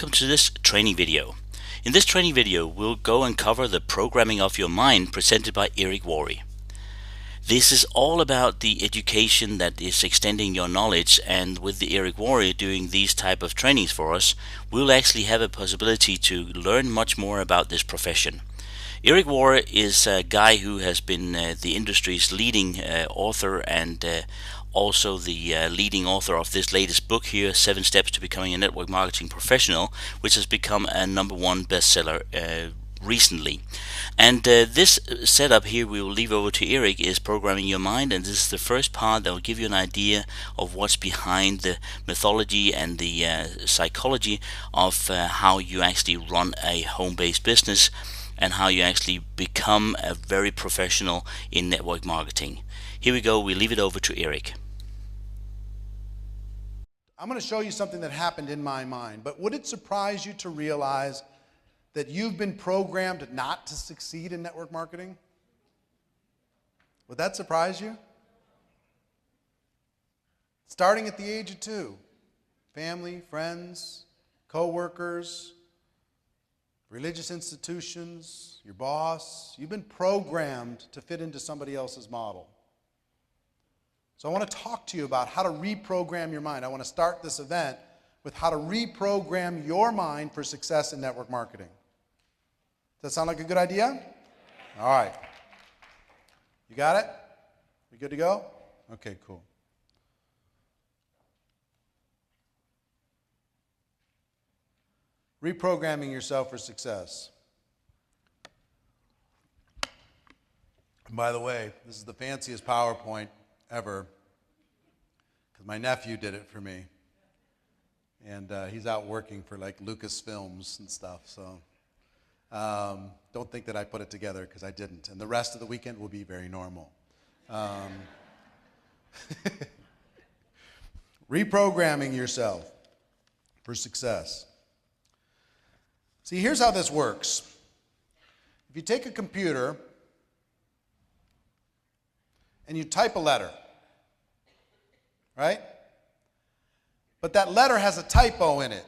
welcome to this training video. In this training video, we'll go and cover the programming of your mind presented by Eric Worre. This is all about the education that is extending your knowledge, and with the Eric Worre doing these type of trainings for us, we'll actually have a possibility to learn much more about this profession. Eric Worre is a guy who has been the industry's leading author and also the leading author of this latest book here, 7 Steps to Becoming a Network Marketing Professional, which has become a #1 bestseller recently. And this setup here we will leave over to Eric is programming your mind, and this is the first part that will give you an idea of what's behind the mythology and the psychology of how you actually run a home-based business and how you actually become a very professional in network marketing. Here we go, we leave it over to Eric. I'm going to show you something that happened in my mind, but would it surprise you to realize that you've been programmed not to succeed in network marketing? Would that surprise you? Starting at the age of 2, family, friends, co-workers, religious institutions, your boss, you've been programmed to fit into somebody else's model. So I want to talk to you about how to reprogram your mind. I want to start this event with how to reprogram your mind for success in network marketing. Does that sound like a good idea? All right. You got it? We good to go? Okay, cool. Reprogramming yourself for success. And by the way, this is the fanciest PowerPoint ever, because my nephew did it for me. And he's out working for like Lucasfilms and stuff, so don't think that I put it together, because I didn't. And the rest of the weekend will be very normal. Reprogramming yourself for success. See, here's how this works. If you take a computer and you type a letter, right? But that letter has a typo in it.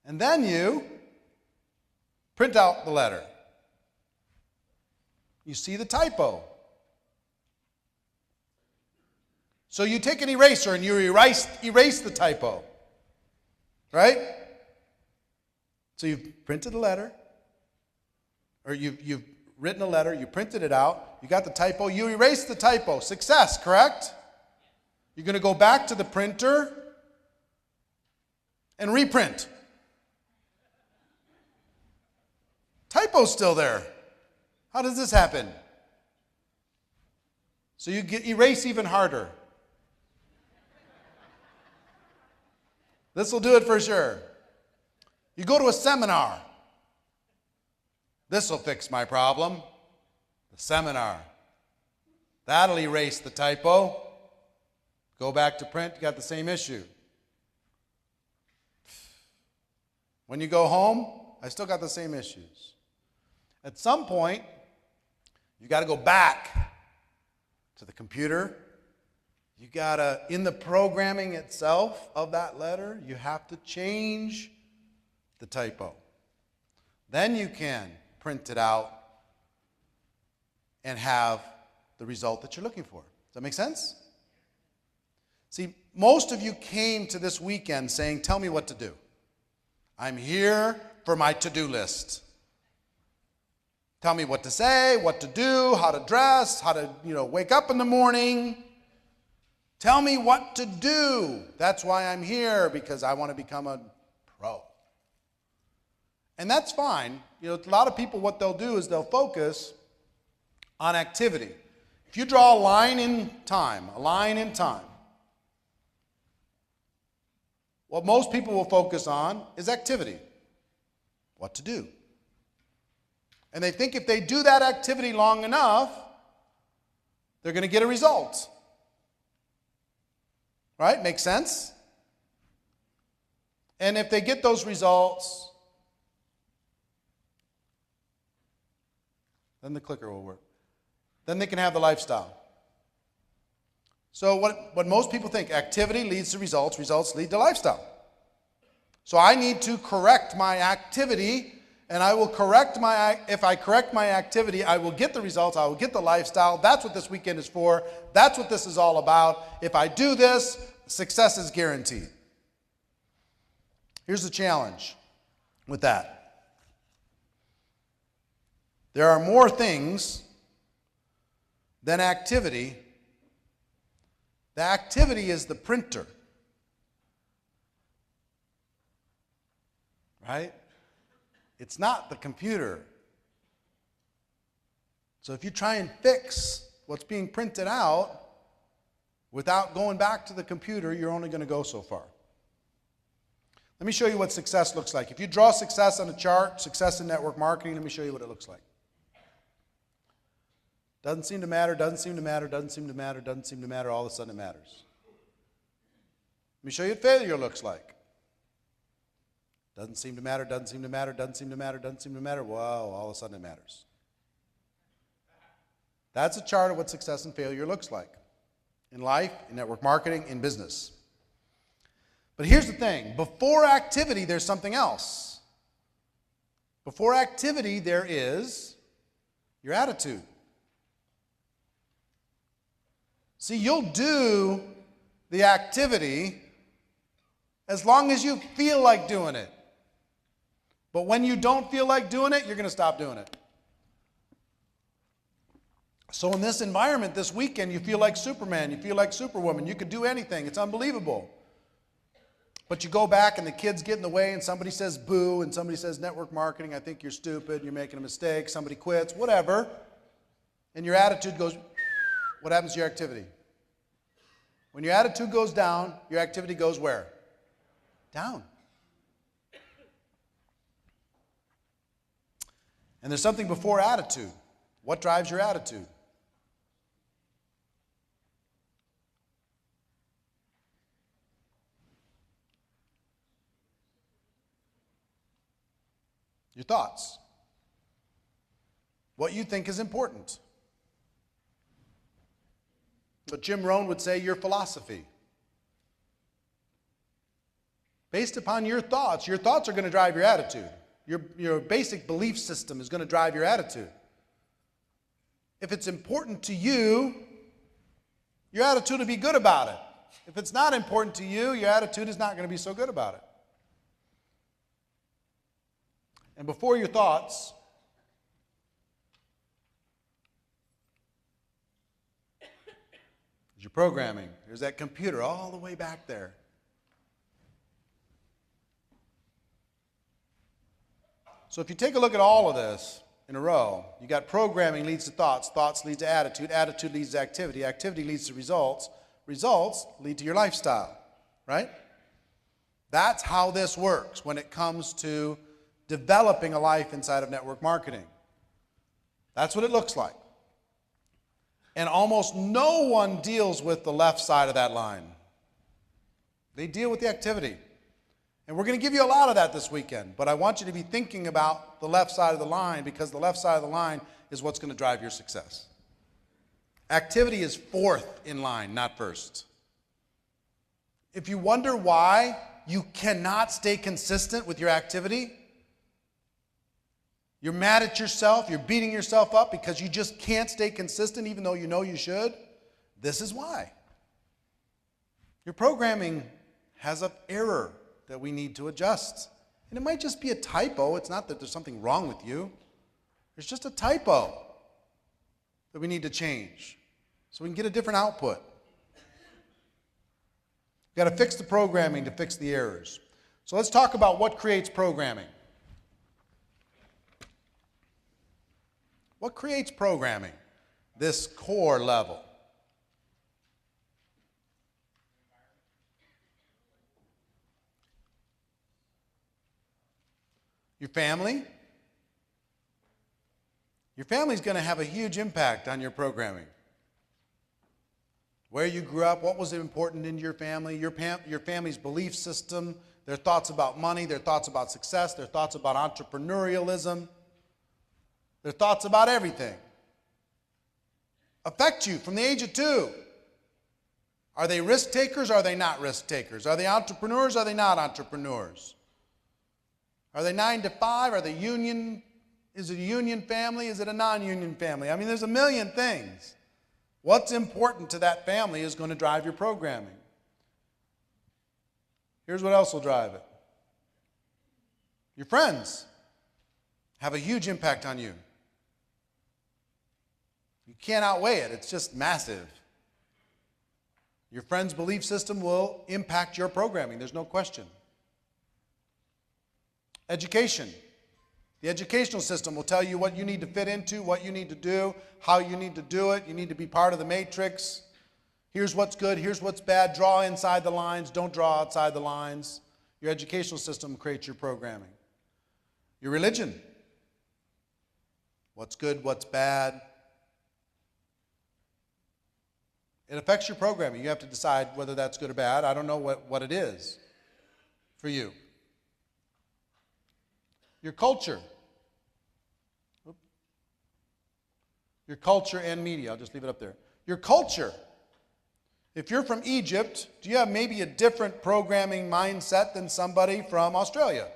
And then you print out the letter. You see the typo. So you take an eraser and you erase the typo. Right? So you've printed a letter, or you've written a letter, you printed it out, you got the typo, you erased the typo. Success, correct? You're going to go back to the printer and reprint. Typo's still there. How does this happen? So you erase even harder. This will do it for sure. You go to a seminar. This will fix my problem. The seminar. That'll erase the typo. Go back to print, you got the same issue. When you go home, I still got the same issues. At some point, you got to go back to the computer. You got to, in the programming itself of that letter, you have to change the typo. Then you can print it out and have the result that you're looking for. Does that make sense? See, most of you came to this weekend saying, tell me what to do. I'm here for my to-do list. Tell me what to say, what to do, how to dress, how to, wake up in the morning. Tell me what to do. That's why I'm here, because I want to become a pro. And that's fine. A lot of people, what they'll do is they'll focus on activity. If you draw a line in time, what most people will focus on is activity. What to do. And they think if they do that activity long enough, they're going to get a result. Right? Makes sense? And if they get those results, then the clicker will work. Then they can have the lifestyle. So what most people think, activity leads to results, results lead to lifestyle. So I need to correct my activity, and if I correct my activity, I will get the results, I will get the lifestyle. That's what this weekend is for. That's what this is all about. If I do this, success is guaranteed. Here's the challenge with that. There are more things than activity. The activity is the printer, right? It's not the computer. So if you try and fix what's being printed out without going back to the computer, you're only going to go so far. Let me show you what success looks like. If you draw success on a chart, success in network marketing, let me show you what it looks like. Doesn't seem to matter, doesn't seem to matter, doesn't seem to matter, doesn't seem to matter, all of a sudden it matters. Let me show you what failure looks like. Doesn't seem to matter, doesn't seem to matter, doesn't seem to matter, doesn't seem to matter. Wow, all of a sudden it matters. That's a chart of what success and failure looks like in life, in network marketing, in business. But here's the thing. Before activity, there's something else. Before activity, there is your attitude. See, you'll do the activity as long as you feel like doing it. But when you don't feel like doing it, you're going to stop doing it. So in this environment this weekend, you feel like Superman, you feel like Superwoman, you could do anything. It's unbelievable. But you go back and the kids get in the way and somebody says boo and somebody says network marketing, I think you're stupid, you're making a mistake, somebody quits, whatever. And your attitude goes, what happens to your activity? When your attitude goes down, your activity goes where? Down. And there's something before attitude. What drives your attitude? Your thoughts. What you think is important. But Jim Rohn would say your philosophy. Based upon your thoughts are going to drive your attitude. Your basic belief system is going to drive your attitude. If it's important to you, your attitude will be good about it. If it's not important to you, your attitude is not going to be so good about it. And before your thoughts, is your programming. There's that computer all the way back there. So if you take a look at all of this in a row, you got programming leads to thoughts, thoughts lead to attitude, attitude leads to activity, activity leads to results, results lead to your lifestyle, right? That's how this works when it comes to developing a life inside of network marketing. That's what it looks like. And almost no one deals with the left side of that line. They deal with the activity. And we're going to give you a lot of that this weekend, but I want you to be thinking about the left side of the line because the left side of the line is what's going to drive your success. Activity is fourth in line, not first. If you wonder why you cannot stay consistent with your activity, you're mad at yourself, you're beating yourself up because you just can't stay consistent even though you know you should, this is why. Your programming has an error that we need to adjust. And it might just be a typo. It's not that there's something wrong with you. There's just a typo that we need to change so we can get a different output. We've got to fix the programming to fix the errors. So let's talk about what creates programming. What creates programming? This core level. Your family. Your family's going to have a huge impact on your programming. Where you grew up, what was important in your family, your family's belief system, their thoughts about money, their thoughts about success, their thoughts about entrepreneurialism, their thoughts about everything affect you from the age of 2. Are they risk takers or are they not risk takers? Are they entrepreneurs or are they not entrepreneurs? Are they 9 to 5? Are they union? Is it a union family? Is it a non-union family? I mean, there's a million things. What's important to that family is going to drive your programming. Here's what else will drive it. Your friends have a huge impact on you. You can't outweigh it. It's just massive. Your friend's belief system will impact your programming. There's no question. Education. The educational system will tell you what you need to fit into, what you need to do, how you need to do it. You need to be part of the matrix. Here's what's good, here's what's bad. Draw inside the lines, don't draw outside the lines. Your educational system creates your programming. Your religion. What's good, what's bad. It affects your programming. You have to decide whether that's good or bad. I don't know what it is for you. Your culture. Your culture and media. I'll just leave it up there. Your culture. If you're from Egypt, do you have maybe a different programming mindset than somebody from Australia?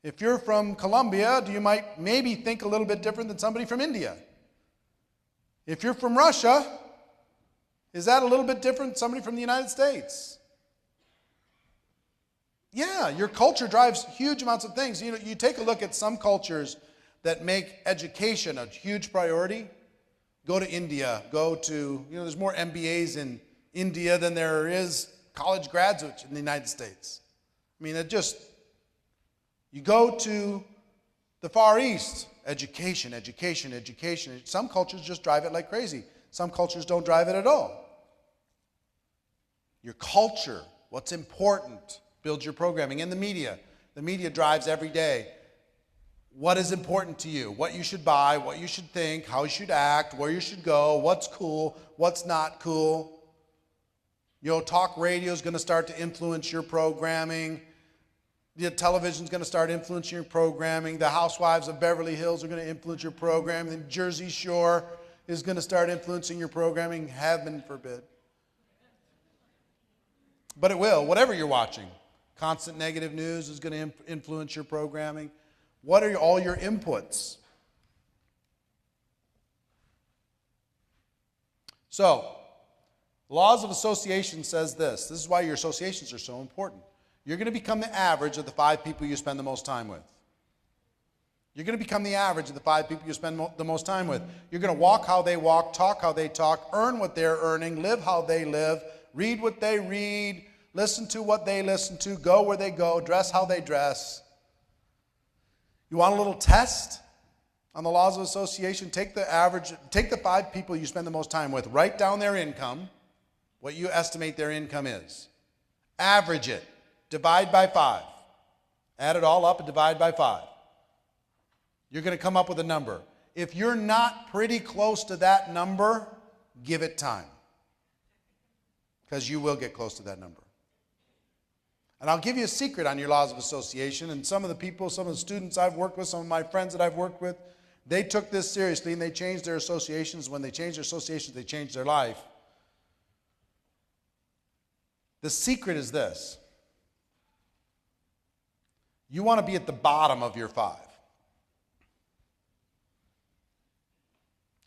If you're from Colombia, you might maybe think a little bit different than somebody from India. If you're from Russia, is that a little bit different than somebody from the United States? Yeah, your culture drives huge amounts of things. You know, you take a look at some cultures that make education a huge priority. Go to India, there's more MBAs in India than there is college graduates in the United States. I mean, you go to the Far East, education. Some cultures just drive it like crazy. Some cultures don't drive it at all. Your culture, what's important, builds your programming. And the media drives every day what is important to you, what you should buy, what you should think, how you should act, where you should go, what's cool, what's not cool. You know, talk radio is going to start to influence your programming. The television is going to start influencing your programming. The Housewives of Beverly Hills are going to influence your programming. The Jersey Shore is going to start influencing your programming. Heaven forbid. But it will, whatever you're watching. Constant negative news is going to influence your programming. What are all your inputs? So, laws of association says this. This is why your associations are so important. You're going to become the average of the 5 people you spend the most time with. You're going to become the average of the 5 people you spend the most time with. You're going to walk how they walk, talk how they talk, earn what they're earning, live how they live, read what they read, listen to what they listen to, go where they go, dress how they dress. You want a little test on the laws of association? Take the 5 people you spend the most time with, write down their income, what you estimate their income is. Average it, divide by 5. Add it all up and divide by 5. You're going to come up with a number. If you're not pretty close to that number, give it time. Because you will get close to that number. And I'll give you a secret on your laws of association. And some of the students I've worked with, some of my friends that I've worked with, they took this seriously and they changed their associations. When they changed their associations, they changed their life. The secret is this. You want to be at the bottom of your 5.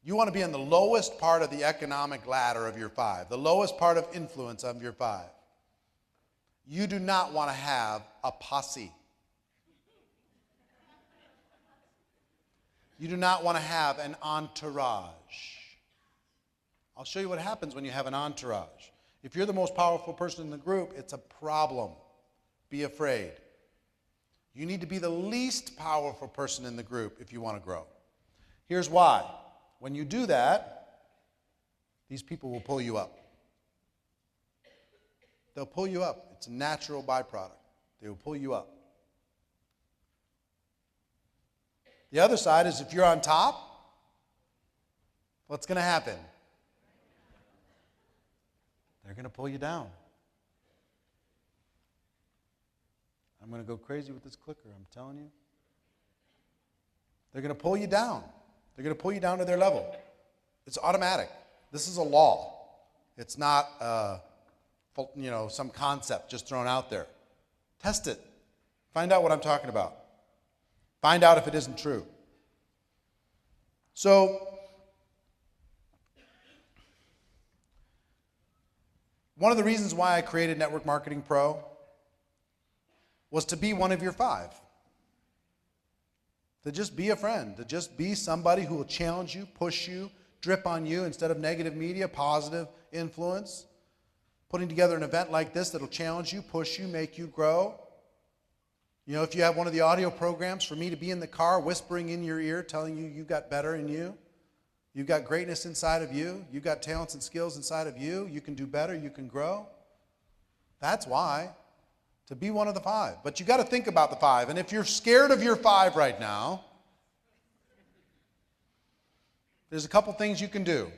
You want to be in the lowest part of the economic ladder of your 5, the lowest part of influence of your 5. You do not want to have a posse. You do not want to have an entourage. I'll show you what happens when you have an entourage. If you're the most powerful person in the group, it's a problem. Be afraid. You need to be the least powerful person in the group if you want to grow. Here's why. When you do that, these people will pull you up. They'll pull you up. It's a natural byproduct. They will pull you up. The other side is if you're on top, what's going to happen? They're going to pull you down. I'm going to go crazy with this clicker, I'm telling you. They're going to pull you down. They're going to pull you down to their level. It's automatic. This is a law. It's not, some concept just thrown out there. Test it. Find out what I'm talking about. Find out if it isn't true. So, one of the reasons why I created Network Marketing Pro was to be one of your 5. To just be a friend, to just be somebody who will challenge you, push you, drip on you instead of negative media, positive influence. Putting together an event like this that'll challenge you, push you, make you grow. You know, if you have one of the audio programs, for me to be in the car whispering in your ear, telling you you've got better in you, you've got greatness inside of you, you've got talents and skills inside of you, you can do better, you can grow. That's why, to be one of the 5. But you got to think about the 5. And if you're scared of your 5 right now, there's a couple things you can do.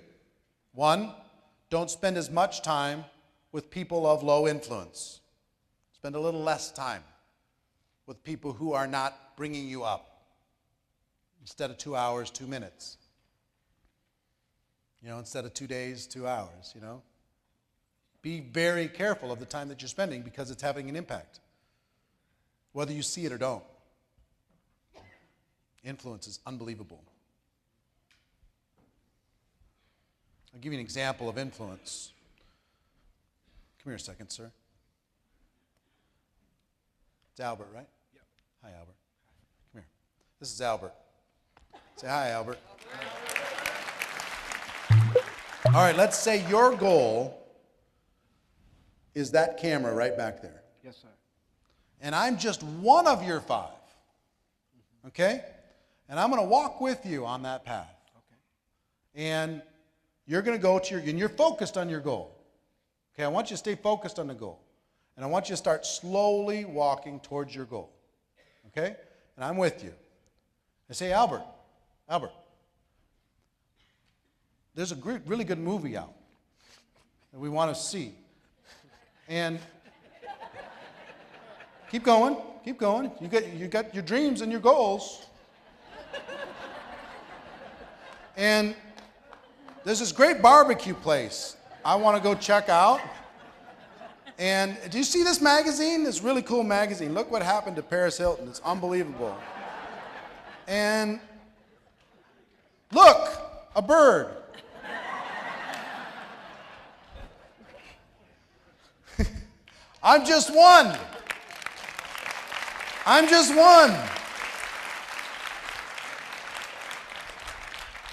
1, don't spend as much time with people of low influence. Spend a little less time with people who are not bringing you up. Instead of 2 hours, 2 minutes. Instead of 2 days, 2 hours, Be very careful of the time that you're spending because it's having an impact, whether you see it or don't. Influence is unbelievable. I'll give you an example of influence. Come here a second, sir. It's Albert, right? Yep. Hi, Albert. Come here. This is Albert. Say hi, Albert. All right, let's say your goal is that camera right back there. Yes, sir. And I'm just one of your 5. Okay? And I'm going to walk with you on that path. Okay. And you're going to go to and you're focused on your goal. Okay, I want you to stay focused on the goal. And I want you to start slowly walking towards your goal. Okay? And I'm with you. I say, Albert, there's a really good movie out that we want to see. And keep going. You got your dreams and your goals. And there's this great barbecue place I want to go check out. And do you see this magazine? This really cool magazine. Look what happened to Paris Hilton. It's unbelievable. And look, a bird. I'm just one.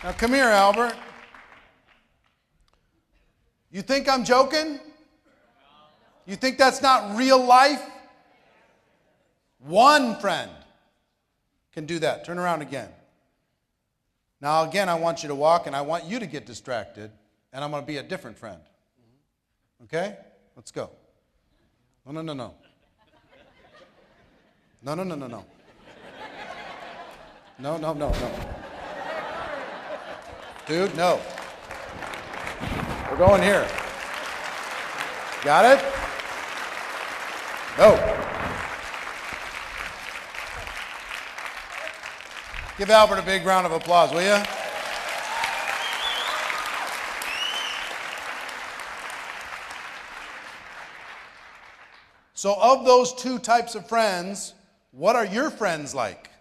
Now come here, Albert. You think I'm joking? You think that's not real life? One friend can do that. Turn around again. Now again, I want you to walk and I want you to get distracted and I'm going to be a different friend. Okay? Let's go. No. No. No. Dude, no. We're going here. Got it? No. Give Albert a big round of applause, will you? So of those 2 types of friends, what are your friends like?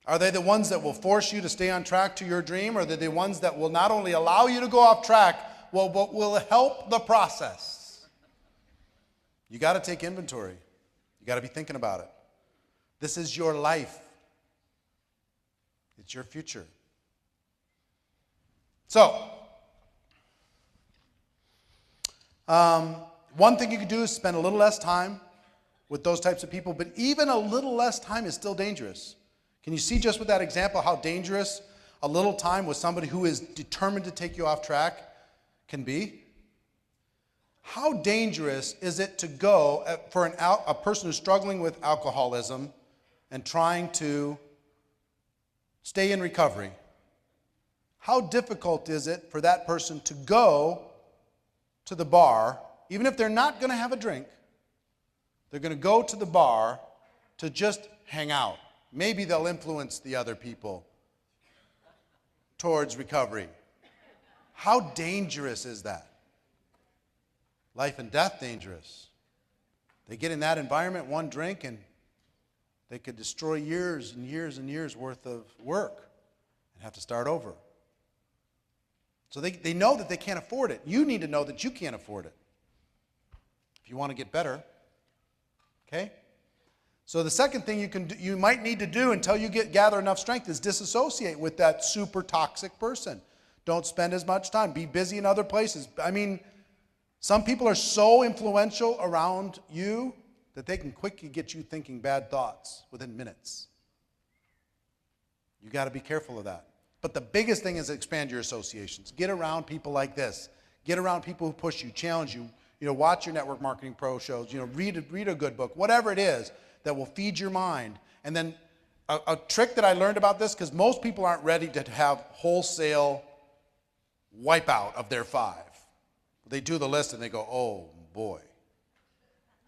Are they the ones that will force you to stay on track to your dream, or are they the ones that will not only allow you to go off track, but will help the process? You got to take inventory. You got to be thinking about it. This is your life. It's your future. So, one thing you could do is spend a little less time with those types of people, but even a little less time is still dangerous. Can you see just with that example how dangerous a little time with somebody who is determined to take you off track can be? How dangerous is it to go for a person who's struggling with alcoholism and trying to stay in recovery? How difficult is it for that person to go to the bar, even if they're not going to have a drink, they're going to go to the bar to just hang out. Maybe they'll influence the other people towards recovery. How dangerous is that? Life and death dangerous. They get in that environment, one drink, and they could destroy years and years and years worth of work and have to start over. So they know that they can't afford it. You need to know that you can't afford it if you want to get better. Okay? So the second thing you might need to do until you gather enough strength is disassociate with that super toxic person. Don't spend as much time. Be busy in other places. I mean, some people are so influential around you that they can quickly get you thinking bad thoughts within minutes. You got to be careful of that. But the biggest thing is expand your associations. Get around people like this. Get around people who push you, challenge you. Watch your Network Marketing Pro shows. Read a good book. Whatever it is that will feed your mind. And then a trick that I learned about this, because most people aren't ready to have wholesale wipeout of their 5. They do the list and they go, oh boy,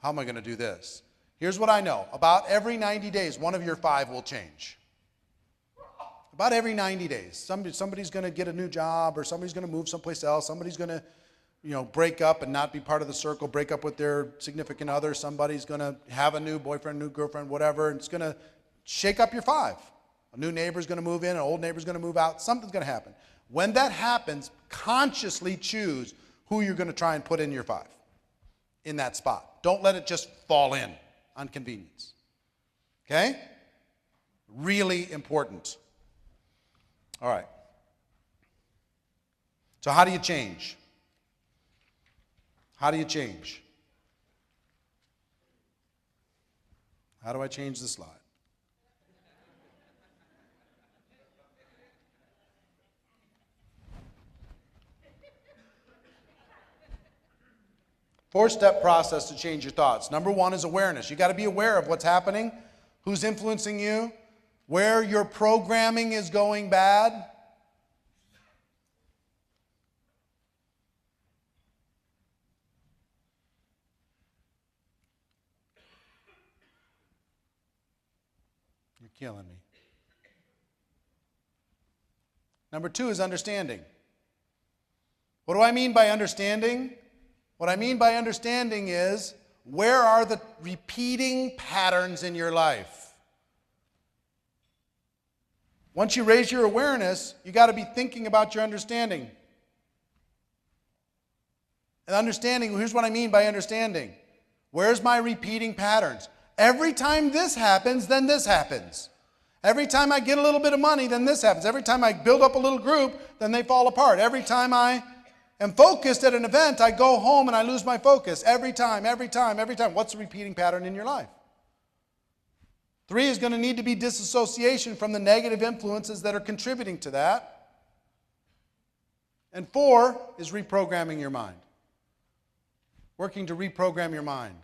how am I going to do this? Here's what I know. About every 90 days, one of your 5 will change. About every 90 days. Somebody's going to get a new job, or somebody's going to move someplace else. Somebody's going to break up and not be part of the circle, break up with their significant other. Somebody's going to have a new boyfriend, new girlfriend, whatever, and it's going to shake up your 5. A new neighbor's going to move in, an old neighbor's going to move out. Something's going to happen. When that happens, consciously choose who you're going to try and put in your 5 in that spot. Don't let it just fall in on convenience. Okay? Really important. All right. So how do you change? How do you change? How do I change the slide? Four-step process to change your thoughts. Number 1 is awareness. You got to be aware of what's happening, who's influencing you, where your programming is going bad. You're killing me. Number 2 is understanding. What do I mean by understanding? What I mean by understanding is, where are the repeating patterns in your life? Once you raise your awareness, you got to be thinking about your understanding. And understanding, here's what I mean by understanding. Where's my repeating patterns? Every time this happens, then this happens. Every time I get a little bit of money, then this happens. Every time I build up a little group, then they fall apart. Every time I am focused at an event, I go home and I lose my focus. Every time, every time, every time. What's the repeating pattern in your life? 3 is going to need to be disassociation from the negative influences that are contributing to that. And 4 is reprogramming your mind. Working to reprogram your mind.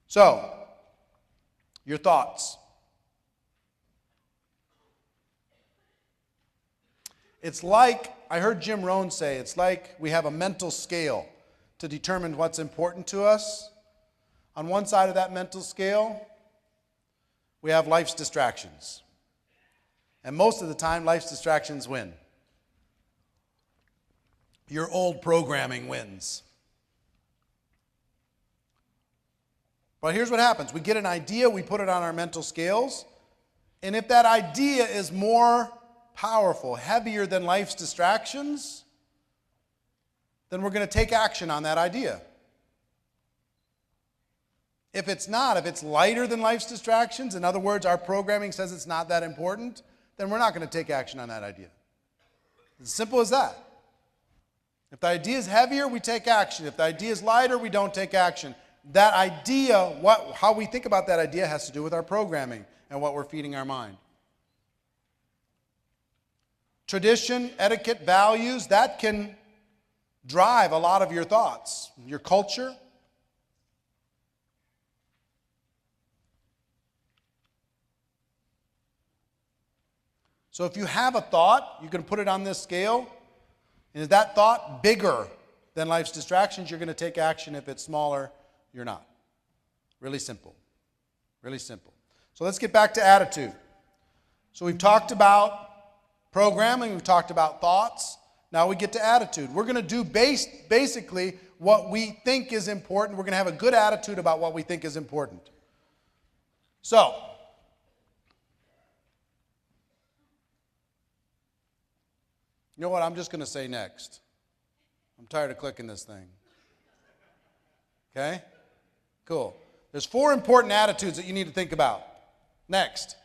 So, your thoughts. It's like, I heard Jim Rohn say, it's like we have a mental scale to determine what's important to us. On one side of that mental scale, we have life's distractions. And most of the time, life's distractions win. Your old programming wins. But here's what happens. We get an idea, we put it on our mental scales, and if that idea is more powerful, heavier than life's distractions, then we're going to take action on that idea. If it's not, if it's lighter than life's distractions, in other words, our programming says it's not that important, then we're not going to take action on that idea. As simple as that. If the idea is heavier, we take action. If the idea is lighter, we don't take action. That idea, how we think about that idea has to do with our programming and what we're feeding our mind. Tradition, etiquette, values, that can drive a lot of your thoughts. Your culture. So if you have a thought, you can put it on this scale. And is that thought bigger than life's distractions? You're going to take action. If it's smaller, you're not. Really simple. Really simple. So let's get back to attitude. So we've talked about programming, we've talked about thoughts. Now we get to attitude. We're going to do basically what we think is important. We're going to have a good attitude about what we think is important. So, you know what I'm just going to say next? I'm tired of clicking this thing. Okay? Cool. There's 4 important attitudes that you need to think about. Next.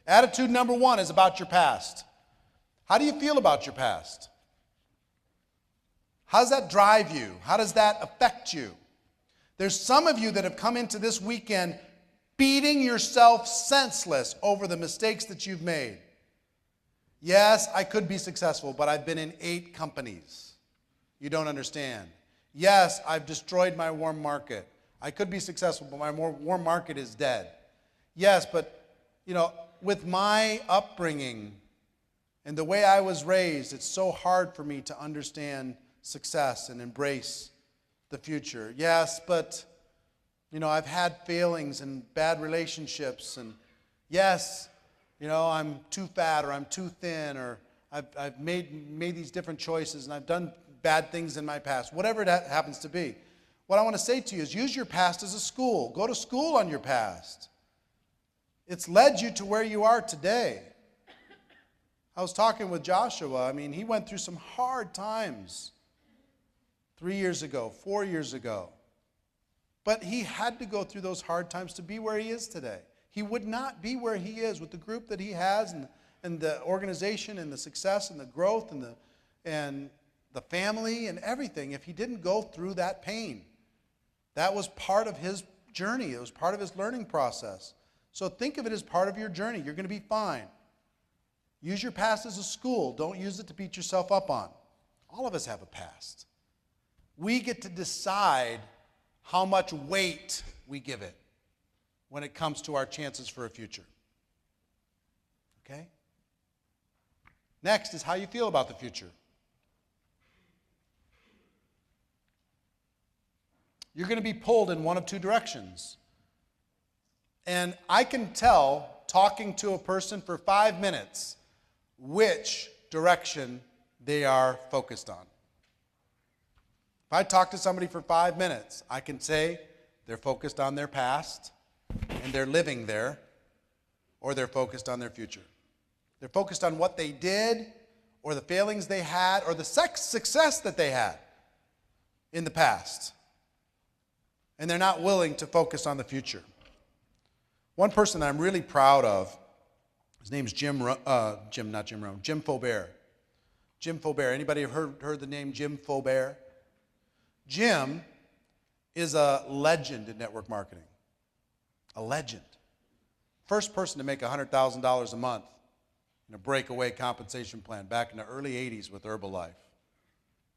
Attitude number 1 is about your past. How do you feel about your past? How does that drive you? How does that affect you? There's some of you that have come into this weekend beating yourself senseless over the mistakes that you've made. Yes, I could be successful, but I've been in 8 companies. You don't understand. Yes, I've destroyed my warm market. I could be successful, but my warm market is dead. Yes, but, with my upbringing and the way I was raised, it's so hard for me to understand success and embrace the future. Yes, but, I've had failings and bad relationships. And yes, I'm too fat or I'm too thin or I've made these different choices and I've done bad things in my past. Whatever that happens to be. What I want to say to you is use your past as a school. Go to school on your past. It's led you to where you are today. I was talking with Joshua. He went through some hard times 3 years ago, 4 years ago. But he had to go through those hard times to be where he is today. He would not be where he is with the group that he has and the organization and the success and the growth and the family and everything if he didn't go through that pain. That was part of his journey. It was part of his learning process. So think of it as part of your journey. You're going to be fine. Use your past as a school. Don't use it to beat yourself up on. All of us have a past. We get to decide how much weight we give it when it comes to our chances for a future. Okay? Next is how you feel about the future. You're going to be pulled in one of 2 directions. And I can tell, talking to a person for 5 minutes, which direction they are focused on. If I talk to somebody for 5 minutes, I can say they're focused on their past and they're living there, or they're focused on their future. They're focused on what they did, or the failings they had, or the success that they had in the past. And they're not willing to focus on the future. One person that I'm really proud of, his name's Jim Faubert. Jim Faubert. Anybody heard the name Jim Faubert? Jim is a legend in network marketing. A legend. First person to make $100,000 a month in a breakaway compensation plan back in the early 80s with Herbalife.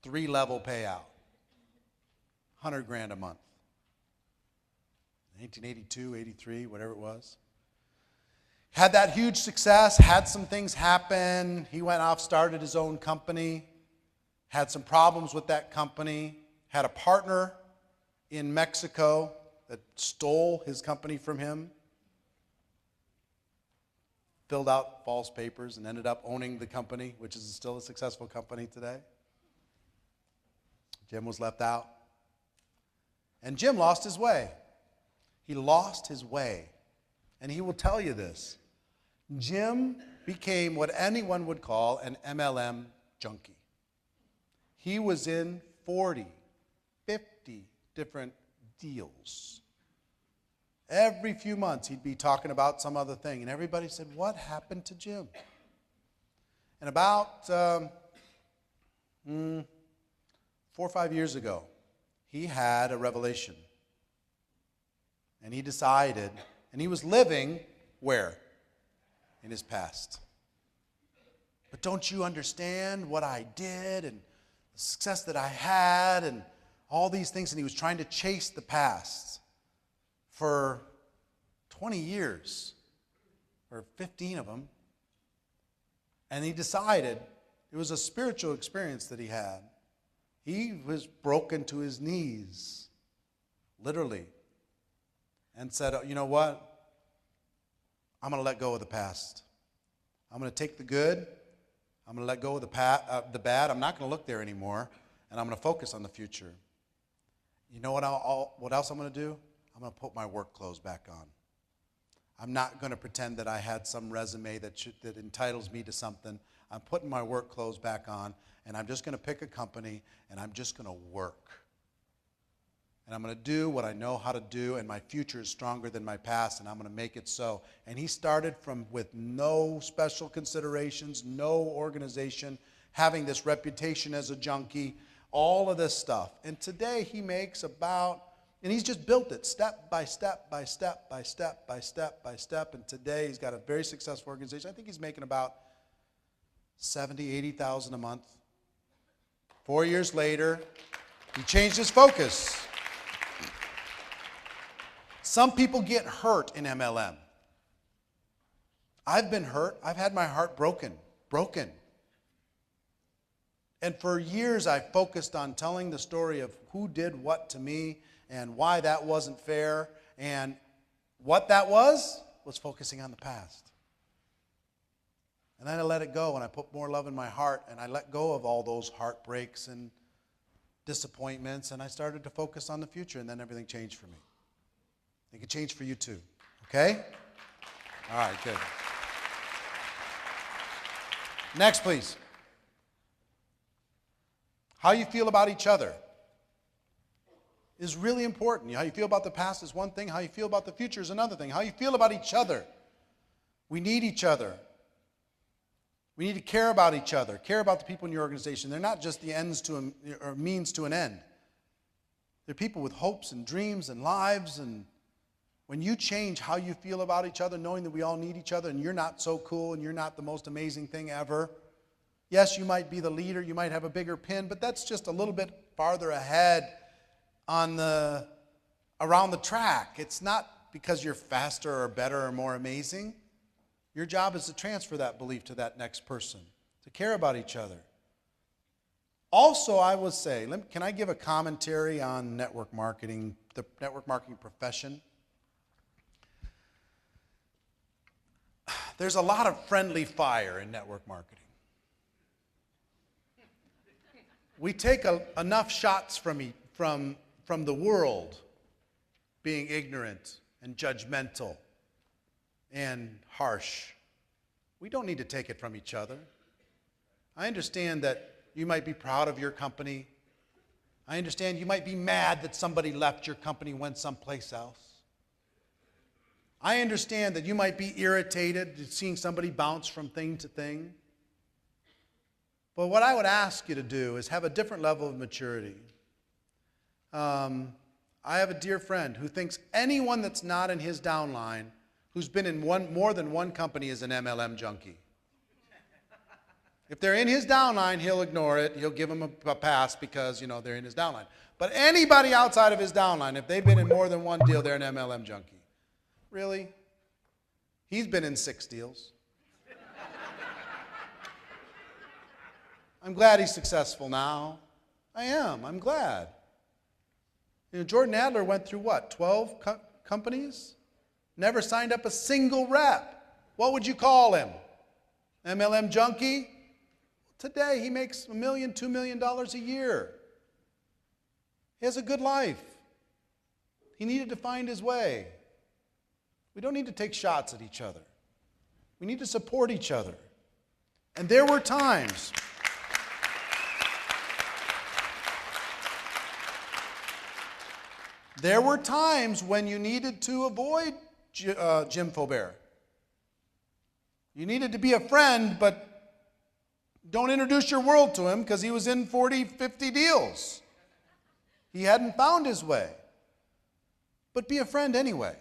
3-level payout. $100,000 a month. 1982, 83, whatever it was. Had that huge success, had some things happen. He went off, started his own company, had some problems with that company, had a partner in Mexico that stole his company from him, filled out false papers and ended up owning the company, which is still a successful company today. Jim was left out. And Jim lost his way. He lost his way. And he will tell you this. Jim became what anyone would call an MLM junkie. He was in 40, 50 different deals. Every few months he'd be talking about some other thing. And everybody said, what happened to Jim? And about 4 or 5 years ago, he had a revelation. And he decided, and he was living where? In his past. But don't you understand what I did and the success that I had and all these things? And he was trying to chase the past for 20 years, or 15 of them. And he decided, it was a spiritual experience that he had. He was broken to his knees, literally. and said, you know what? I'm going to let go of the past. I'm going to take the good. I'm going to let go of the bad. I'm not going to look there anymore, and I'm going to focus on the future. You know what else I'm going to do? I'm going to put my work clothes back on. I'm not going to pretend that I had some resume that entitles me to something. I'm putting my work clothes back on, and I'm just going to pick a company, and I'm just going to work. And I'm going to do what I know how to do, and my future is stronger than my past, and I'm going to make it so. And he started with no special considerations, no organization, having this reputation as a junkie, all of this stuff. And today he makes and he's just built it step by step by step by step by step by step. And today he's got a very successful organization. I think he's making about $70,000, $80,000 a month. 4 years later, he changed his focus. Some people get hurt in MLM. I've been hurt. I've had my heart broken. And for years I focused on telling the story of who did what to me and why that wasn't fair. And what that was focusing on the past. And then I let it go and I put more love in my heart and I let go of all those heartbreaks and disappointments and I started to focus on the future and then everything changed for me. It can change for you too. Okay? All right, good. Next, please. How you feel about each other is really important. How you feel about the past is one thing. How you feel about the future is another thing. How you feel about each other. We need each other. We need to care about each other. Care about the people in your organization. They're not just the ends to or means to an end. They're people with hopes and dreams and lives. And when you change how you feel about each other, knowing that we all need each other and you're not so cool and you're not the most amazing thing ever. Yes, you might be the leader, you might have a bigger pin, but that's just a little bit farther ahead around the track. It's not because you're faster or better or more amazing. Your job is to transfer that belief to that next person, to care about each other. Also, I would say, can I give a commentary on network marketing, the network marketing profession? There's a lot of friendly fire in network marketing. We take enough shots from the world being ignorant and judgmental and harsh. We don't need to take it from each other. I understand that you might be proud of your company. I understand you might be mad that somebody left your company, went someplace else. I understand that you might be irritated at seeing somebody bounce from thing to thing. But what I would ask you to do is have a different level of maturity. I have a dear friend who thinks anyone that's not in his downline, who's been in more than one company, is an MLM junkie. If they're in his downline, he'll ignore it. He'll give them a pass because, they're in his downline. But anybody outside of his downline, if they've been in more than one deal, they're an MLM junkie. Really? He's been in 6 deals. I'm glad he's successful now. I am. I'm glad. Jordan Adler went through what? 12 companies? Never signed up a single rep. What would you call him? MLM junkie? Today he makes $1 million, $2 million a year. He has a good life. He needed to find his way. We don't need to take shots at each other. We need to support each other. And there were times when you needed to avoid Jim Faubert. You needed to be a friend, but don't introduce your world to him because he was in 40, 50 deals. He hadn't found his way. But be a friend anyway.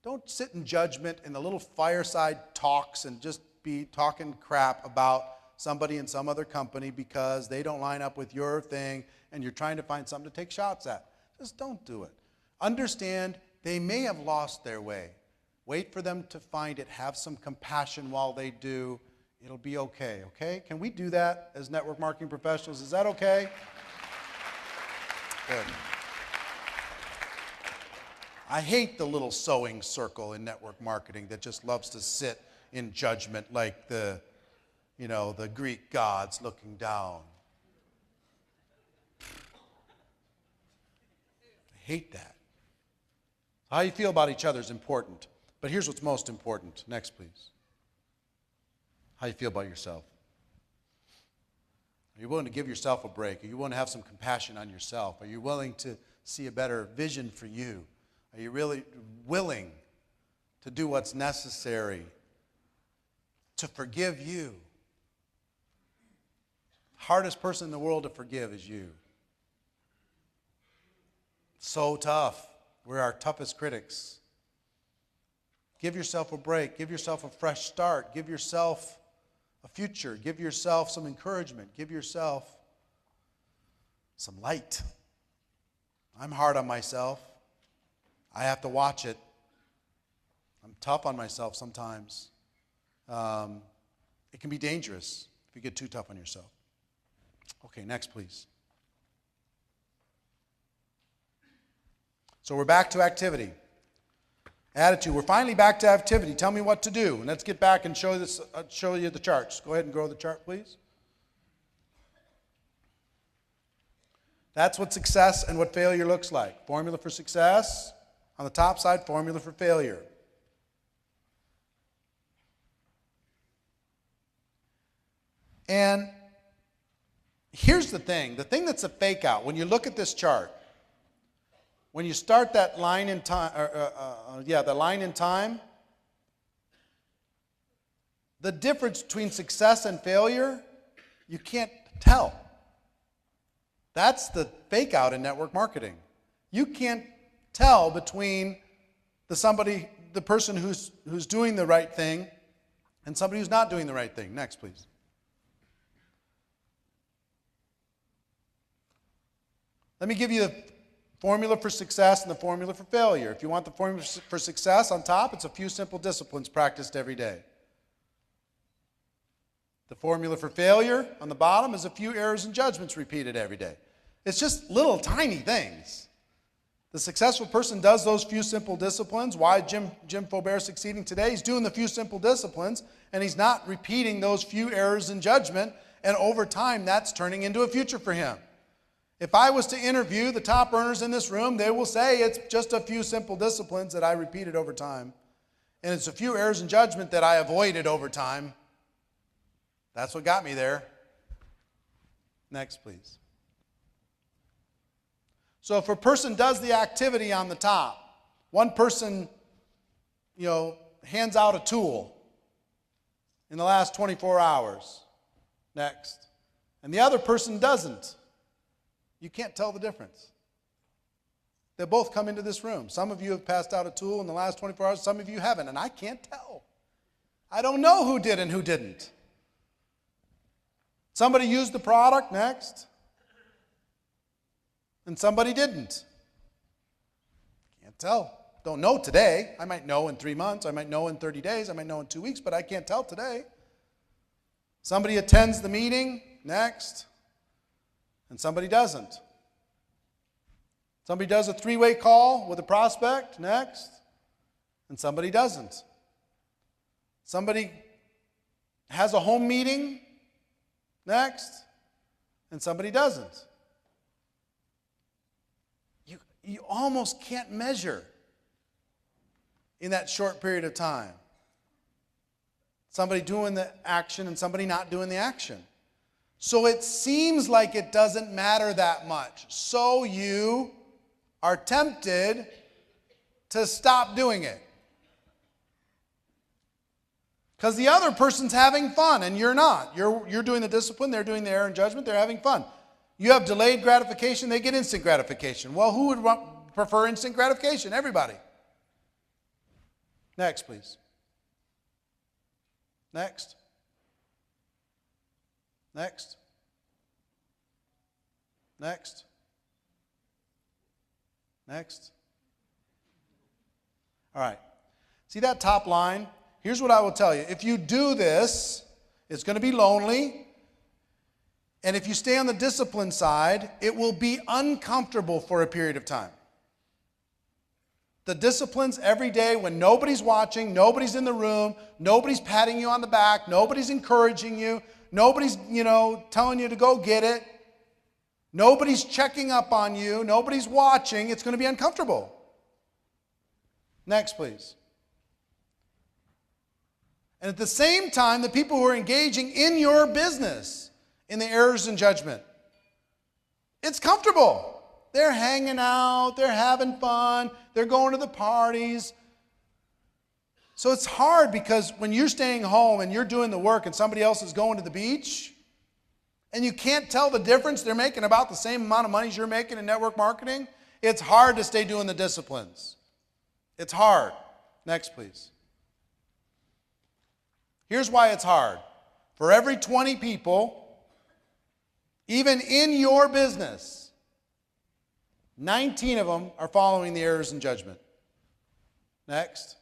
Don't sit in judgment in the little fireside talks and just be talking crap about somebody in some other company because they don't line up with your thing and you're trying to find something to take shots at. Just don't do it. Understand they may have lost their way. Wait for them to find it. Have some compassion while they do. It'll be okay, okay? Can we do that as network marketing professionals? Is that okay? Good. I hate the little sewing circle in network marketing that just loves to sit in judgment like the Greek gods looking down. I hate that. How you feel about each other is important. But here's what's most important. Next, please. How you feel about yourself. Are you willing to give yourself a break? Are you willing to have some compassion on yourself? Are you willing to see a better vision for you? Are you really willing to do what's necessary to forgive you? The hardest person in the world to forgive is you. So tough. We're our toughest critics. Give yourself a break. Give yourself a fresh start. Give yourself a future. Give yourself some encouragement. Give yourself some light. I'm hard on myself. I have to watch it. I'm tough on myself sometimes. It can be dangerous if you get too tough on yourself. Okay, next, please. So we're back to activity. Attitude. We're finally back to activity. Tell me what to do. And let's get back and show you the charts. Go ahead and grow the chart, please. That's what success and what failure looks like. Formula for success. On the top side, formula for failure. And here's the thing that's a fake out. When you look at this chart, when you start that line in time, the line in time, the difference between success and failure, you can't tell. That's the fake out in network marketing. You can't tell between the person who's doing the right thing and somebody who's not doing the right thing. Next, please. Let me give you the formula for success and the formula for failure. If you want the formula for success on top, it's a few simple disciplines practiced every day. The formula for failure on the bottom is a few errors and judgments repeated every day. It's just little tiny things. The successful person does those few simple disciplines. Why Jim Faubert succeeding today? He's doing the few simple disciplines, and he's not repeating those few errors in judgment, and over time, that's turning into a future for him. If I was to interview the top earners in this room, they will say it's just a few simple disciplines that I repeated over time. And it's a few errors in judgment that I avoided over time. That's what got me there. Next, please. So if a person does the activity on the top, one person, hands out a tool in the last 24 hours. Next. And the other person doesn't. You can't tell the difference. They both come into this room. Some of you have passed out a tool in the last 24 hours. Some of you haven't, and I can't tell. I don't know who did and who didn't. Somebody used the product, next. And somebody didn't. Can't tell. Don't know today. I might know in 3 months. I might know in 30 days. I might know in 2 weeks, but I can't tell today. Somebody attends the meeting, next. And somebody doesn't. Somebody does a 3-way call with a prospect, next. And somebody doesn't. Somebody has a home meeting, next. And somebody doesn't. You almost can't measure in that short period of time. Somebody doing the action and somebody not doing the action. So it seems like it doesn't matter that much. So you are tempted to stop doing it. Because the other person's having fun and you're not. You're doing the discipline, they're doing the error and judgment, they're having fun. You have delayed gratification, they get instant gratification. Well, who would prefer instant gratification? Everybody. Next, please. Next. Next. Next. Next. All right. See that top line? Here's what I will tell you. If you do this, it's going to be lonely. And if you stay on the discipline side, it will be uncomfortable for a period of time. the disciplines every day when nobody's watching, nobody's in the room, nobody's patting you on the back, nobody's encouraging you, nobody's, telling you to go get it, nobody's checking up on you, nobody's watching, it's going to be uncomfortable. Next, please. And at the same time, the people who are engaging in your business, in the errors and judgment, it's comfortable. They're hanging out, they're having fun, they're going to the parties. So it's hard because when you're staying home and you're doing the work and somebody else is going to the beach, and you can't tell the difference, they're making about the same amount of money as you're making in network marketing, it's hard to stay doing the disciplines. It's hard. Next, please. Here's why it's hard. For every 20 people, even in your business, 19 of them are following the errors and judgment. Next.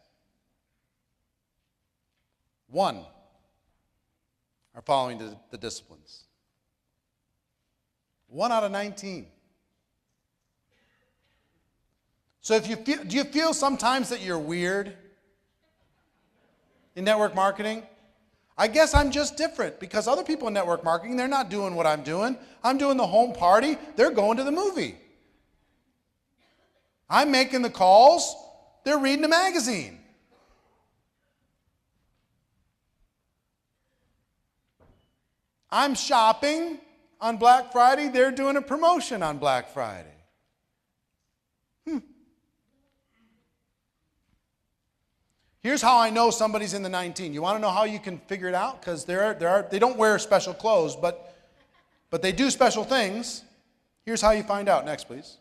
1 are following the disciplines. 1 out of 19. So do you feel sometimes that you're weird in network marketing? I guess I'm just different because other people in network marketing, they're not doing what I'm doing. I'm doing the home party. They're going to the movie. I'm making the calls. They're reading a magazine. I'm shopping on Black Friday. They're doing a promotion on Black Friday. Here's how I know somebody's in the 19. You want to know how you can figure it out? Because they don't wear special clothes, but they do special things. Here's how you find out. Next, please.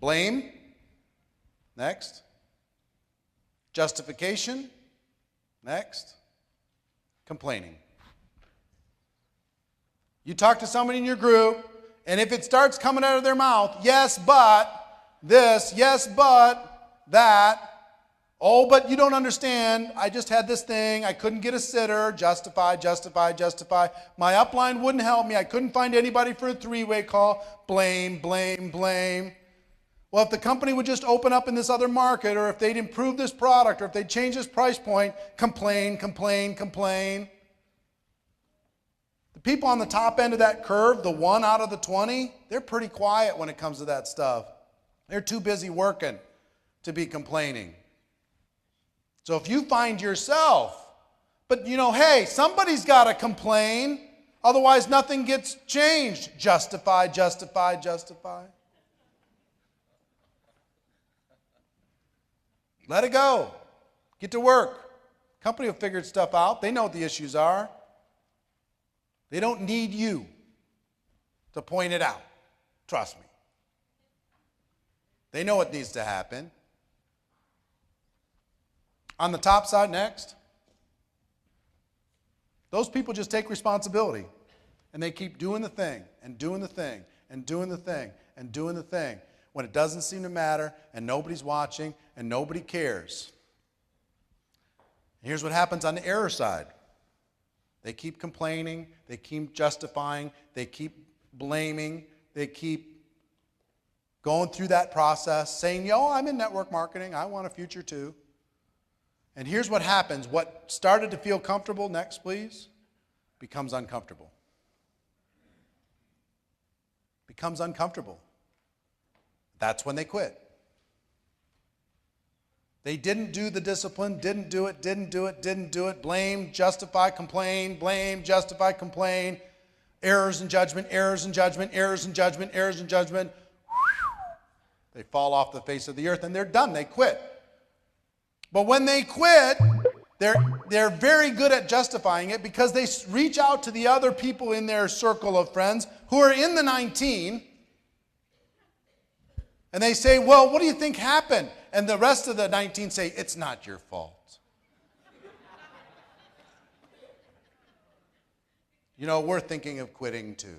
Blame. Next. Justification. Next. Complaining. You talk to somebody in your group, and if it starts coming out of their mouth, yes, but this, yes, but that, oh, but you don't understand. I just had this thing. I couldn't get a sitter. Justify, justify, justify. My upline wouldn't help me. I couldn't find anybody for a three-way call. Blame, blame, blame. Well, if the company would just open up in this other market, or if they'd improve this product, or if they'd change this price point, complain, complain, complain. The people on the top end of that curve, the 1 out of the 20, they're pretty quiet when it comes to that stuff. They're too busy working to be complaining. So if you find yourself, but hey, somebody's got to complain, otherwise nothing gets changed. Justify, justify, justify. Let it go. Get to work. Company will figure stuff out. They know what the issues are. They don't need you to point it out. Trust me. They know what needs to happen. On the top side, next, those people just take responsibility and they keep doing the thing and doing the thing and doing the thing and doing the thing when it doesn't seem to matter and nobody's watching and nobody cares. And here's what happens on the error side. They keep complaining, they keep justifying, they keep blaming, they keep going through that process, saying, I'm in network marketing, I want a future too. And here's what happens. What started to feel comfortable, next please, becomes uncomfortable. Becomes uncomfortable. That's when they quit. They didn't do the discipline, didn't do it, blame, justify, complain, blame, justify, complain, errors and judgment, errors and judgment, errors and judgment, errors and judgment. They fall off the face of the earth and they're done, they quit. But when they quit, they're very good at justifying it because they reach out to the other people in their circle of friends who are in the 19, and they say, well, what do you think happened? And the rest of the 19 say, it's not your fault. We're thinking of quitting too.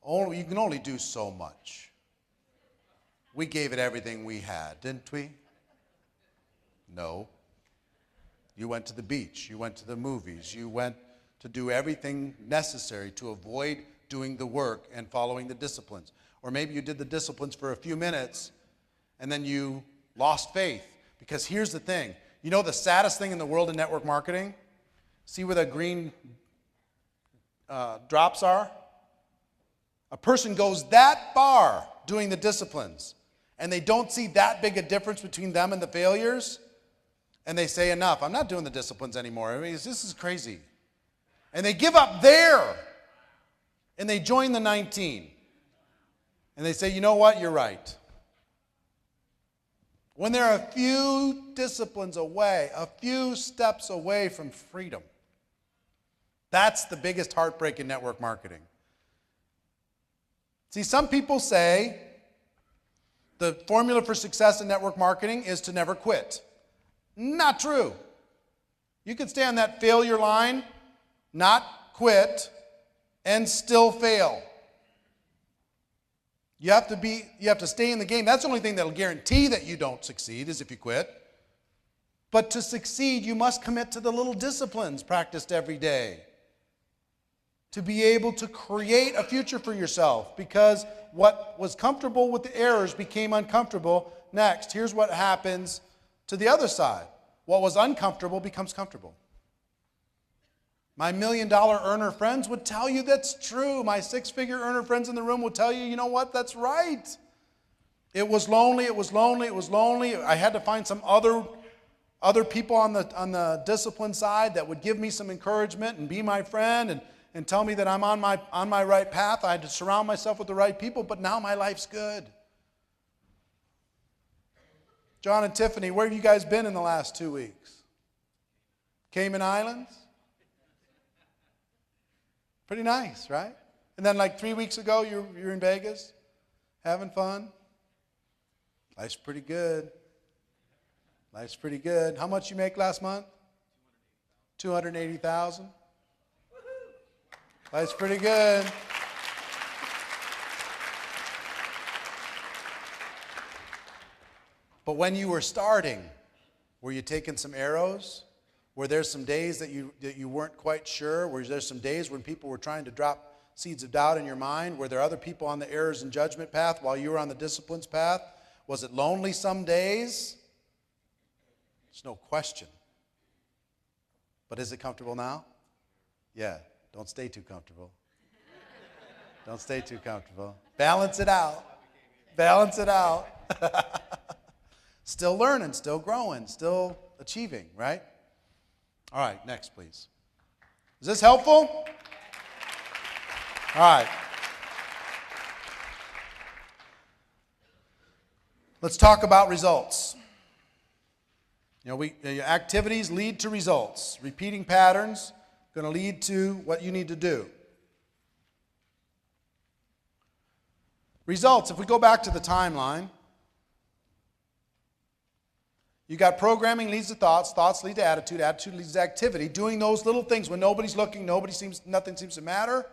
You can only do so much. We gave it everything we had, didn't we? No. You went to the beach. You went to the movies. You went to do everything necessary to avoid doing the work and following the disciplines. Or maybe you did the disciplines for a few minutes and then you lost faith. Because here's the thing. You know the saddest thing in the world of network marketing? See where the green drops are? A person goes that far doing the disciplines and they don't see that big a difference between them and the failures, and they say, enough, I'm not doing the disciplines anymore. I mean, this is crazy. And they give up there and they join the 19. And they say, you know what, you're right. When they're a few disciplines away, a few steps away from freedom, that's the biggest heartbreak in network marketing. See, some people say the formula for success in network marketing is to never quit. Not true. You can stay on that failure line, not quit, and still fail. You have to stay in the game. That's the only thing that'll guarantee that you don't succeed is if you quit. But to succeed, you must commit to the little disciplines practiced every day to be able to create a future for yourself, because what was comfortable with the errors became uncomfortable. Next, here's what happens to the other side. What was uncomfortable becomes comfortable. My $1 million earner friends would tell you that's true. My 6-figure earner friends in the room would tell you, you know what, that's right. It was lonely, it was lonely, it was lonely. I had to find some other people on the discipline side that would give me some encouragement and be my friend and tell me that I'm on my right path. I had to surround myself with the right people, but now my life's good. John and Tiffany, where have you guys been in the last 2 weeks? Cayman Islands? Pretty nice, right? And then like 3 weeks ago, you're in Vegas, having fun. Life's pretty good. Life's pretty good. How much you make last month? $280,000. Life's pretty good. But when you were starting, were you taking some arrows? Were there some days that you weren't quite sure? Were there some days when people were trying to drop seeds of doubt in your mind? Were there other people on the errors and judgment path while you were on the disciplines path? Was it lonely some days? There's no question. But is it comfortable now? Yeah. Don't stay too comfortable. Don't stay too comfortable. Balance it out. Balance it out. Still learning, still growing, still achieving, right? All right, next, please. Is this helpful? All right. Let's talk about results. You know, activities lead to results. Repeating patterns going to lead to what you need to do. Results, if we go back to the timeline, you got programming leads to thoughts, thoughts lead to attitude, attitude leads to activity. Doing those little things when nobody's looking, nothing seems to matter,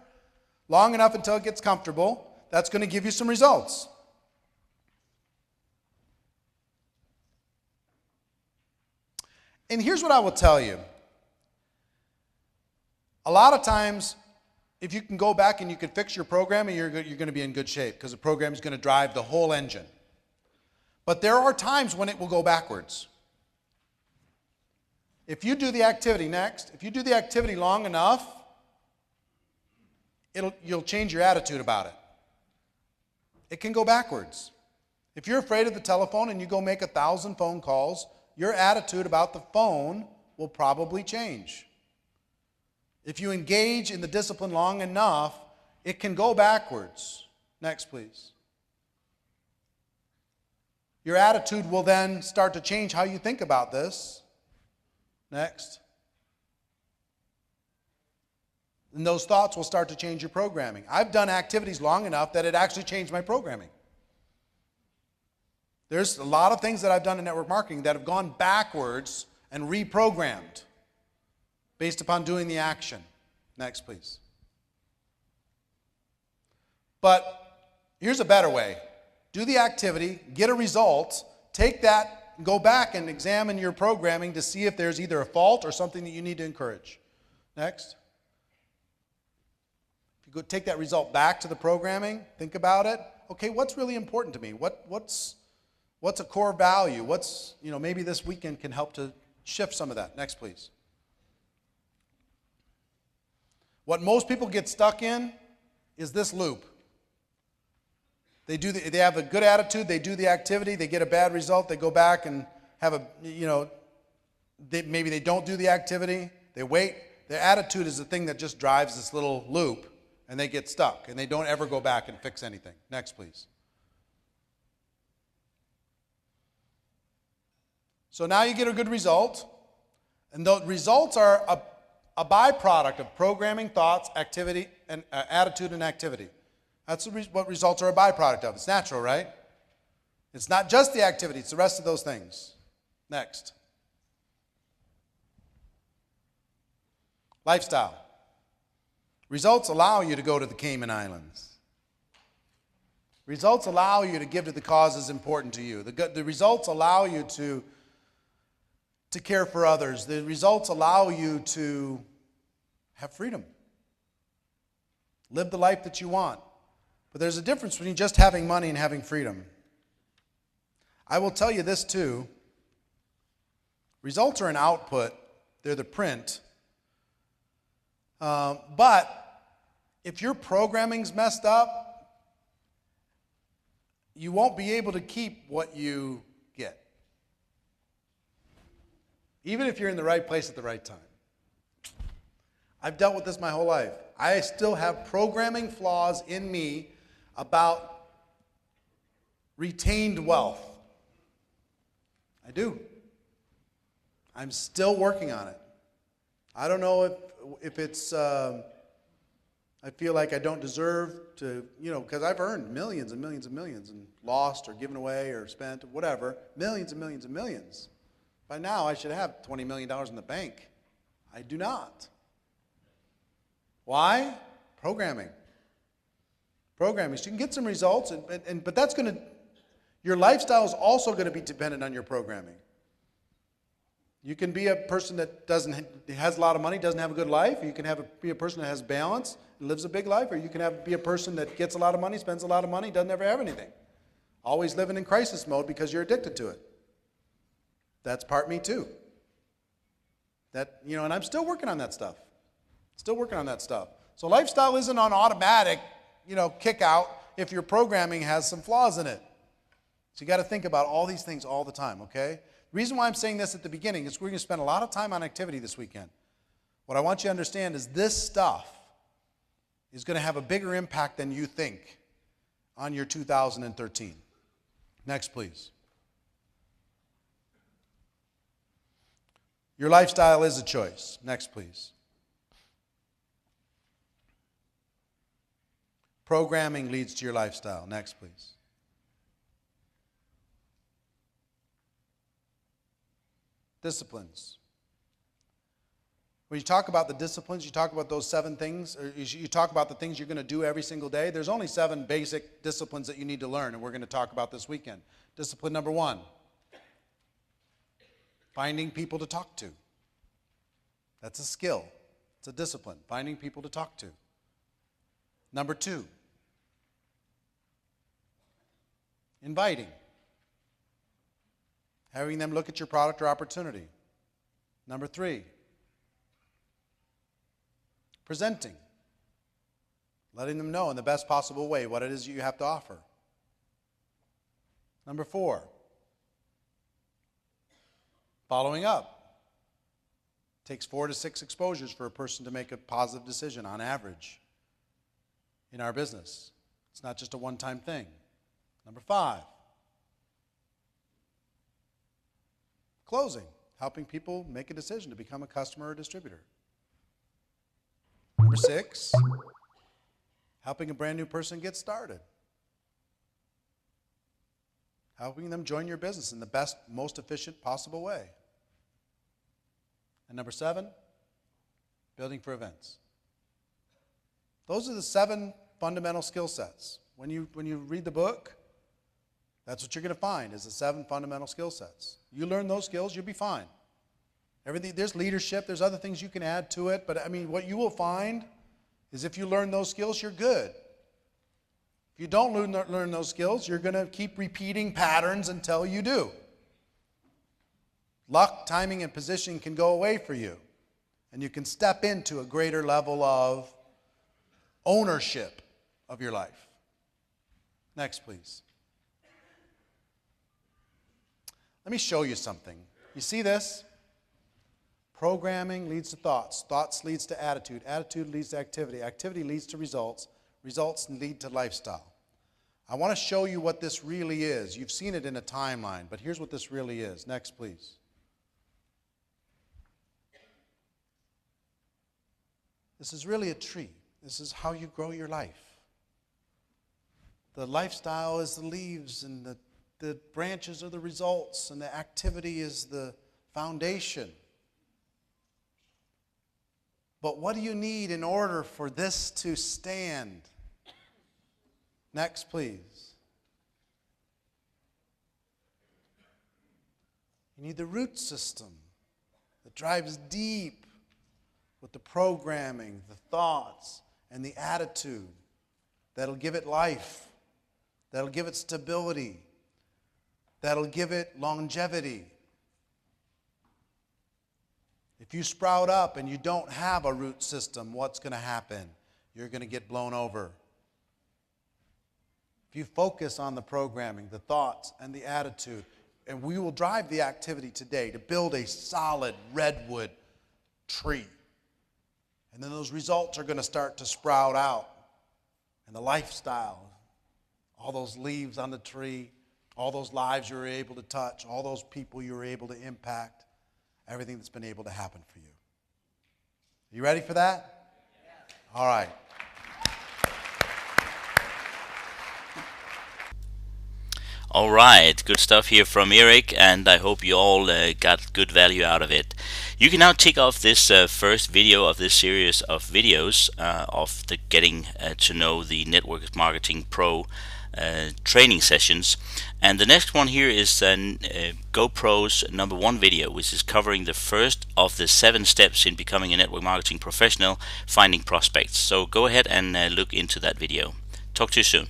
long enough until it gets comfortable, that's going to give you some results. And here's what I will tell you. A lot of times, if you can go back and you can fix your programming, you're going to be in good shape because the program is going to drive the whole engine. But there are times when it will go backwards. If you do the activity if you do the activity long enough, you'll change your attitude about it. It can go backwards. If you're afraid of the telephone and you go make 1,000 phone calls, your attitude about the phone will probably change. If you engage in the discipline long enough, it can go backwards. Next, please. Your attitude will then start to change how you think about this. Next. And those thoughts will start to change your programming. I've done activities long enough that it actually changed my programming. There's a lot of things that I've done in network marketing that have gone backwards and reprogrammed based upon doing the action. Next, please. But here's a better way. Do the activity, get a result, take that, go back and examine your programming to see if there's either a fault or something that you need to encourage. Next. If you go take that result back to the programming, think about it. Okay, what's really important to me? What's a core value? Maybe this weekend can help to shift some of that. Next, please. What most people get stuck in is this loop. They have a good attitude, they do the activity, they get a bad result, they go back and have maybe they don't do the activity, they wait. Their attitude is the thing that just drives this little loop, and they get stuck, and they don't ever go back and fix anything. Next, please. So now you get a good result, and the results are a byproduct of programming, thoughts, activity, and attitude and activity. That's what results are a byproduct of. It's natural, right? It's not just the activity, it's the rest of those things. Next. Lifestyle. Results allow you to go to the Cayman Islands. Results allow you to give to the causes important to you. The results allow you to care for others. The results allow you to have freedom. Live the life that you want. But there's a difference between just having money and having freedom. I will tell you this too. Results are an output. They're the print. But if your programming's messed up, you won't be able to keep what you get. Even if you're in the right place at the right time. I've dealt with this my whole life. I still have programming flaws in me about retained wealth. I do. I'm still working on it. I don't know if it's, I feel like I don't deserve to, because I've earned millions and millions and millions and lost or given away or spent, whatever, millions and millions and millions. By now, I should have $20 million in the bank. I do not. Why? Programming. Programming. So you can get some results, but that's going to, your lifestyle is also going to be dependent on your programming. You can be a person that has a lot of money, doesn't have a good life. You can be a person that has balance and lives a big life, or you can be a person that gets a lot of money, spends a lot of money, doesn't ever have anything. Always living in crisis mode because you're addicted to it. That's part me too. And I'm still working on that stuff. Still working on that stuff. So lifestyle isn't on automatic, kick out if your programming has some flaws in it. So you got to think about all these things all the time, okay? The reason why I'm saying this at the beginning is we're going to spend a lot of time on activity this weekend. What I want you to understand is this stuff is going to have a bigger impact than you think on your 2013. Next, please. Your lifestyle is a choice. Next, please. Programming leads to your lifestyle. Next, please. Disciplines. When you talk about the disciplines, you talk about those 7 things, or you talk about the things you're going to do every single day. There's only 7 basic disciplines that you need to learn, and we're going to talk about this weekend. Discipline number 1, finding people to talk to. That's a skill. It's a discipline, finding people to talk to. Number 2, inviting. Having them look at your product or opportunity. Number 3, presenting. Letting them know in the best possible way what it is you have to offer. Number 4, following up. It takes 4 to 6 exposures for a person to make a positive decision on average in our business. It's not just a one-time thing. Number 5, closing, helping people make a decision to become a customer or distributor. Number 6, helping a brand new person get started. Helping them join your business in the best, most efficient possible way. And number 7, building for events. Those are the 7 fundamental skill sets. When you read the book, that's what you're going to find is the 7 fundamental skill sets. You learn those skills, you'll be fine. Everything, there's leadership, there's other things you can add to it, but what you will find is if you learn those skills, you're good. If you don't learn those skills, you're going to keep repeating patterns until you do. Luck, timing, and position can go away for you, and you can step into a greater level of ownership of your life. Next, please. Let me show you something. You see this? Programming leads to thoughts. Thoughts leads to attitude. Attitude leads to activity. Activity leads to results. Results lead to lifestyle. I want to show you what this really is. You've seen it in a timeline, but here's what this really is. Next, please. This is really a tree. This is how you grow your life. The lifestyle is the leaves, and the branches are the results, and the activity is the foundation. But what do you need in order for this to stand? Next, please. You need the root system that drives deep with the programming, the thoughts, and the attitude that'll give it life, that'll give it stability, that'll give it longevity. If you sprout up and you don't have a root system, what's going to happen? You're going to get blown over. If you focus on the programming, the thoughts, and the attitude, and we will drive the activity today to build a solid redwood tree. And then those results are going to start to sprout out. And the lifestyle, all those leaves on the tree, all those lives you were able to touch, all those people you were able to impact, everything that's been able to happen for you. You ready for that? Yeah. All right. All right, good stuff here from Erik, and I hope you all got good value out of it. You can now tick off this first video of this series of videos of the Getting to Know the Network Marketing Pro training sessions, and the next one here is GoPro's #1 video, which is covering the first of the 7 steps in becoming a network marketing professional, finding prospects. So go ahead and look into that video. Talk to you soon.